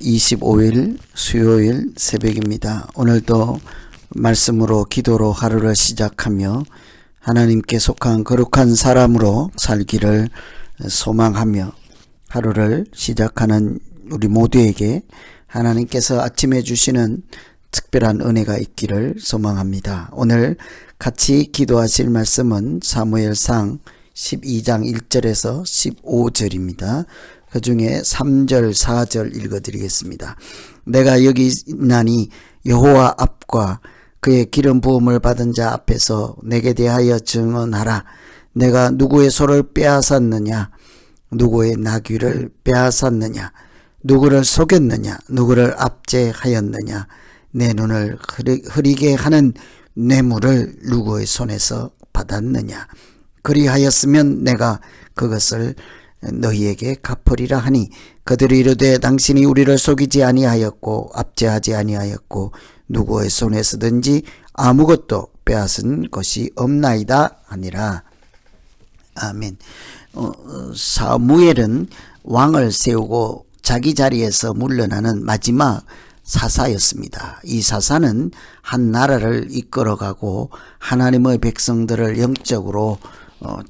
25일 수요일 새벽입니다. 오늘도 말씀으로 기도로 하루를 시작하며 하나님께 속한 거룩한 사람으로 살기를 소망하며 하루를 시작하는 우리 모두에게 하나님께서 아침에 주시는 특별한 은혜가 있기를 소망합니다. 오늘 같이 기도하실 말씀은 사무엘상 12장 1절에서 15절입니다. 그 중에 3절 4절 읽어드리겠습니다. 내가 여기 있나니 여호와 앞과 그의 기름 부음을 받은 자 앞에서 내게 대하여 증언하라. 내가 누구의 소를 빼앗았느냐, 누구의 나귀를 빼앗았느냐, 누구를 속였느냐, 누구를 압제하였느냐, 내 눈을 흐리게 하는 뇌물을 누구의 손에서 받았느냐. 그리하였으면 내가 그것을 너희에게 갚으리라 하니 그들이 이르되 당신이 우리를 속이지 아니하였고 압제하지 아니하였고 누구의 손에서든지 아무것도 빼앗은 것이 없나이다 하니라. 아멘. 사무엘은 왕을 세우고 자기 자리에서 물러나는 마지막 사사였습니다. 이 사사는 한 나라를 이끌어가고 하나님의 백성들을 영적으로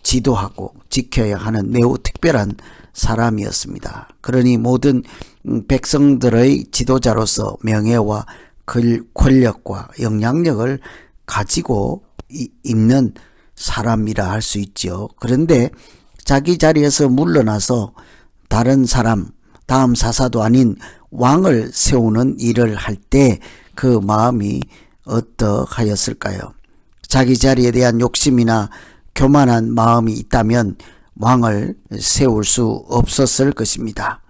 지도하고 지켜야 하는 매우 특별한 사람이었습니다. 그러니 모든 백성들의 지도자로서 명예와 권력과 영향력을 가지고 있는 사람이라 할 수 있죠. 그런데 자기 자리에서 물러나서 다른 사람, 다음 사사도 아닌 왕을 세우는 일을 할 때 그 마음이 어떠하였을까요? 자기 자리에 대한 욕심이나 교만한 마음이 있다면 왕을 세울 수 없었을 것입니다.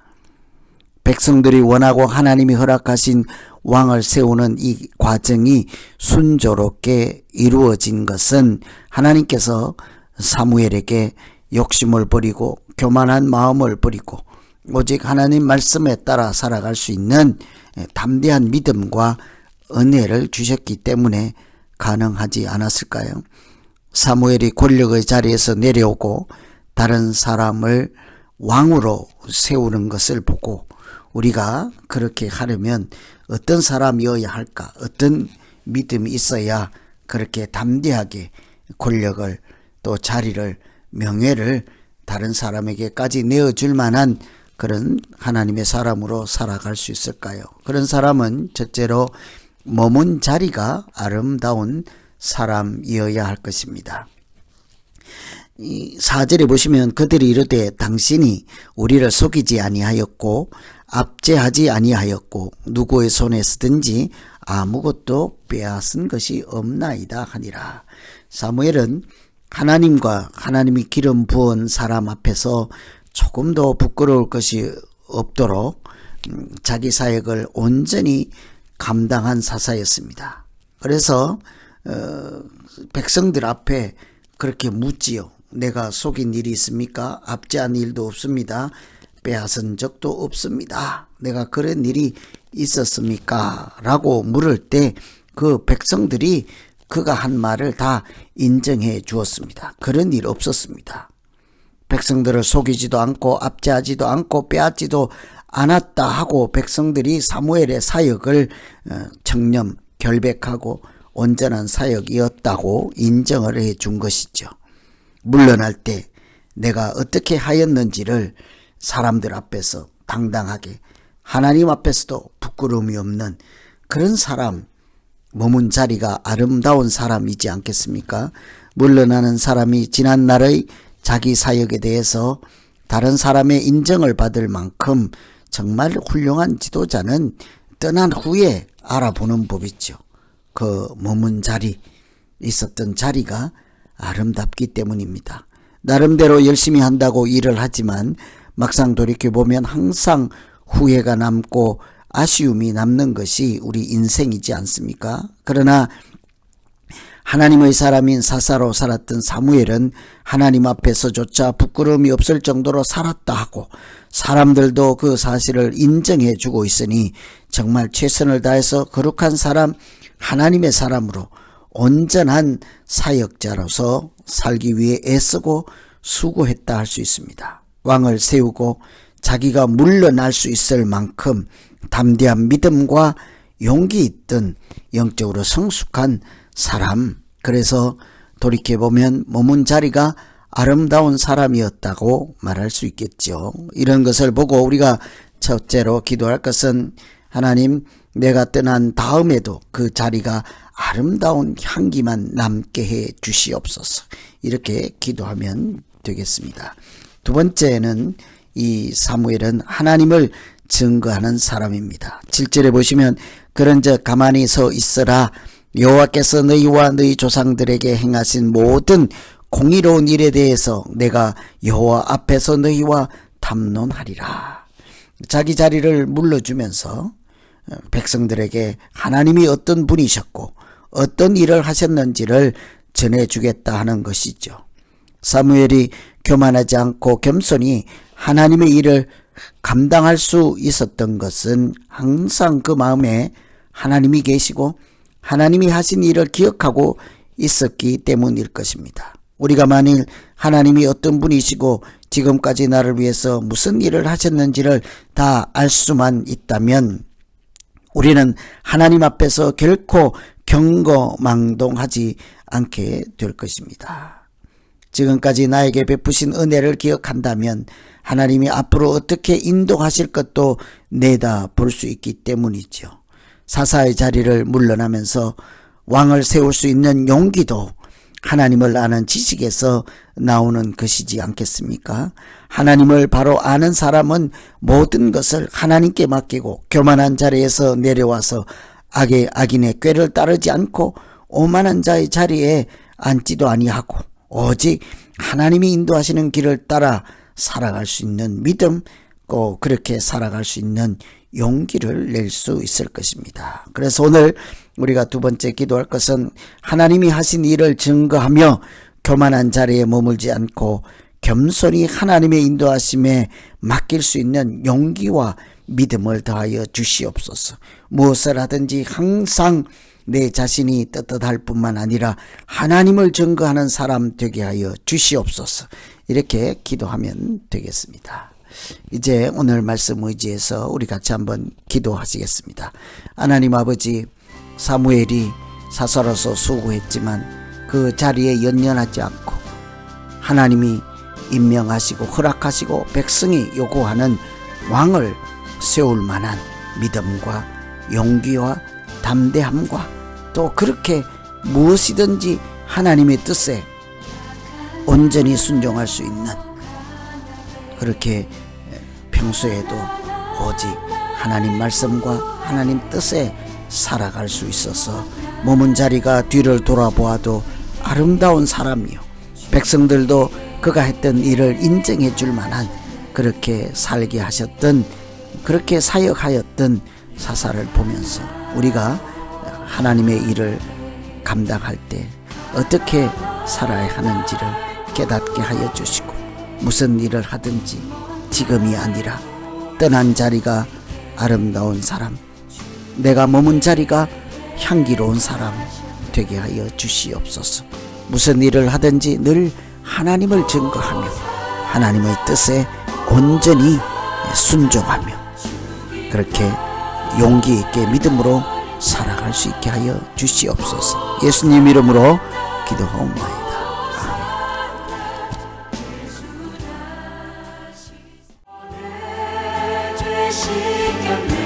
백성들이 원하고 하나님이 허락하신 왕을 세우는 이 과정이 순조롭게 이루어진 것은 하나님께서 사무엘에게 욕심을 버리고 교만한 마음을 버리고 오직 하나님 말씀에 따라 살아갈 수 있는 담대한 믿음과 은혜를 주셨기 때문에 가능하지 않았을까요? 사무엘이 권력의 자리에서 내려오고 다른 사람을 왕으로 세우는 것을 보고 우리가 그렇게 하려면 어떤 사람이어야 할까? 어떤 믿음이 있어야 그렇게 담대하게 권력을 또 자리를 명예를 다른 사람에게까지 내어줄 만한 그런 하나님의 사람으로 살아갈 수 있을까요? 그런 사람은 첫째로 머문 자리가 아름다운 사람이어야 할 것입니다. 이 4절에 보시면 그들이 이르되 당신이 우리를 속이지 아니하였고 압제하지 아니하였고 누구의 손에서든지 아무것도 빼앗은 것이 없나이다 하니라. 사무엘은 하나님과 하나님이 기름 부은 사람 앞에서 조금도 부끄러울 것이 없도록 자기 사역을 온전히 감당한 사사였습니다. 그래서 백성들 앞에 그렇게 묻지요. 내가 속인 일이 있습니까? 압제한 일도 없습니다. 빼앗은 적도 없습니다. 내가 그런 일이 있었습니까? 라고 물을 때 그 백성들이 그가 한 말을 다 인정해 주었습니다. 그런 일 없었습니다. 백성들을 속이지도 않고 압제하지도 않고 빼앗지도 않았다 하고 백성들이 사무엘의 사역을 청렴, 결백하고 온전한 사역이었다고 인정을 해 준 것이죠. 물러날 때 내가 어떻게 하였는지를 사람들 앞에서 당당하게 하나님 앞에서도 부끄러움이 없는 그런 사람, 머문 자리가 아름다운 사람이지 않겠습니까? 물러나는 사람이 지난날의 자기 사역에 대해서 다른 사람의 인정을 받을 만큼 정말 훌륭한 지도자는 떠난 후에 알아보는 법이죠. 그 머문 자리, 있었던 자리가 아름답기 때문입니다. 나름대로 열심히 한다고 일을 하지만 막상 돌이켜보면 항상 후회가 남고 아쉬움이 남는 것이 우리 인생이지 않습니까? 그러나 하나님의 사람인 사사로 살았던 사무엘은 하나님 앞에서조차 부끄러움이 없을 정도로 살았다 하고 사람들도 그 사실을 인정해 주고 있으니 정말 최선을 다해서 거룩한 사람, 하나님의 사람으로 온전한 사역자로서 살기 위해 애쓰고 수고했다 할 수 있습니다. 왕을 세우고 자기가 물러날 수 있을 만큼 담대한 믿음과 용기 있던 영적으로 성숙한 사람. 그래서 돌이켜보면 머문 자리가 아름다운 사람이었다고 말할 수 있겠죠. 이런 것을 보고 우리가 첫째로 기도할 것은 하나님, 내가 떠난 다음에도 그 자리가 아름다운 향기만 남게 해 주시옵소서. 이렇게 기도하면 되겠습니다. 두 번째는 이 사무엘은 하나님을 증거하는 사람입니다. 7절에 보시면 그런즉 가만히 서 있으라. 여호와께서 너희와 너희 조상들에게 행하신 모든 공의로운 일에 대해서 내가 여호와 앞에서 너희와 담론하리라. 자기 자리를 물러주면서 백성들에게 하나님이 어떤 분이셨고 어떤 일을 하셨는지를 전해주겠다 하는 것이죠. 사무엘이 교만하지 않고 겸손히 하나님의 일을 감당할 수 있었던 것은 항상 그 마음에 하나님이 계시고 하나님이 하신 일을 기억하고 있었기 때문일 것입니다. 우리가 만일 하나님이 어떤 분이시고 지금까지 나를 위해서 무슨 일을 하셨는지를 다 알 수만 있다면 우리는 하나님 앞에서 결코 경거망동하지 않게 될 것입니다. 지금까지 나에게 베푸신 은혜를 기억한다면 하나님이 앞으로 어떻게 인도하실 것도 내다 볼 수 있기 때문이죠. 사사의 자리를 물러나면서 왕을 세울 수 있는 용기도 하나님을 아는 지식에서 나오는 것이지 않겠습니까? 하나님을 바로 아는 사람은 모든 것을 하나님께 맡기고 교만한 자리에서 내려와서 악인의 꾀를 따르지 않고 오만한 자의 자리에 앉지도 아니하고 오직 하나님이 인도하시는 길을 따라 살아갈 수 있는 믿음, 꼭 그렇게 살아갈 수 있는 용기를 낼 수 있을 것입니다. 그래서 오늘 우리가 두 번째 기도할 것은 하나님이 하신 일을 증거하며 교만한 자리에 머물지 않고 겸손히 하나님의 인도하심에 맡길 수 있는 용기와 믿음을 더하여 주시옵소서. 무엇을 하든지 항상 내 자신이 떳떳할 뿐만 아니라 하나님을 증거하는 사람 되게 하여 주시옵소서. 이렇게 기도하면 되겠습니다. 이제 오늘 말씀 의지해서 우리 같이 한번 기도하시겠습니다. 하나님 아버지, 사무엘이 사사로서 수고했지만 그 자리에 연연하지 않고 하나님이 임명하시고 허락하시고 백성이 요구하는 왕을 세울 만한 믿음과 용기와 담대함과 또 그렇게 무엇이든지 하나님의 뜻에 온전히 순종할 수 있는, 그렇게 평소에도 오직 하나님 말씀과 하나님 뜻에 살아갈 수 있어서 머문 자리가 뒤를 돌아보아도 아름다운 사람이요, 백성들도 그가 했던 일을 인정해 줄 만한 그렇게 살게 하셨던, 그렇게 사역하였던 사사를 보면서 우리가 하나님의 일을 감당할 때 어떻게 살아야 하는지를 깨닫게 하여 주시고, 무슨 일을 하든지 지금이 아니라 떠난 자리가 아름다운 사람, 내가 머문 자리가 향기로운 사람 되게 하여 주시옵소서. 무슨 일을 하든지 늘 하나님을 증거하며 하나님의 뜻에 온전히 순종하며 그렇게 용기 있게 믿음으로 살아갈 수 있게 하여 주시옵소서. 예수님 이름으로 기도하옵나이다. 아멘.